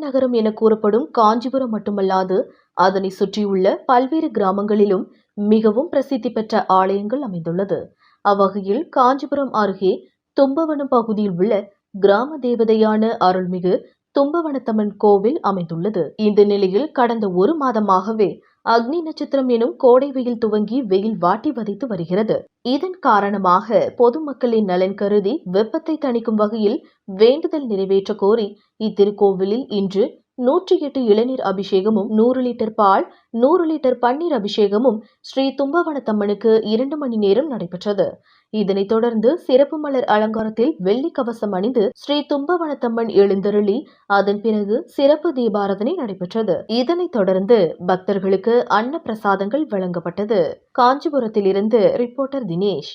நகரம் என கூறப்படும் காஞ்சிபுரம் மட்டுமல்லாது அதனை சுற்றியுள்ள பல்வேறு கிராமங்களிலும் மிகவும் பிரசித்தி பெற்ற ஆலயங்கள் அமைந்துள்ளது. அவ்வகையில் காஞ்சிபுரம் அருகே தும்பவனம் பகுதியில் உள்ள கிராம தேவதையான அருள்மிகு தும்பவனத்தம்மன் கோவில் அமைந்துள்ளது. இந்த நிலையில் கடந்த ஒரு மாதமாகவே அக்னி நட்சத்திரம் எனும் கோடை வெயில் துவங்கி வெயில் வாட்டி வதைத்து வருகிறது. இதன் காரணமாக பொதுமக்களின் நலன் கருதி வெப்பத்தை தணிக்கும் வகையில் வேண்டுதல் நிறைவேற்ற கோரி இத்திருக்கோவிலில் இன்று 108 இளநீர் அபிஷேகமும் 100 லிட்டர் பால் 100 லிட்டர் பன்னீர் அபிஷேகமும் ஸ்ரீ தும்பவனத்தம்மனுக்கு 2 மணி நேரம் நடைபெற்றது. இதனைத் தொடர்ந்து சிறப்பு மலர் அலங்காரத்தில் வெள்ளி கவசம் அணிந்து ஸ்ரீ தும்பவனத்தம்மன் எழுந்தருளி அதன் பிறகு சிறப்பு தீபாராதனை நடைபெற்றது. இதனைத் தொடர்ந்து பக்தர்களுக்கு அன்ன பிரசாதங்கள் வழங்கப்பட்டது. காஞ்சிபுரத்திலிருந்து ரிப்போர்ட்டர் தினேஷ்.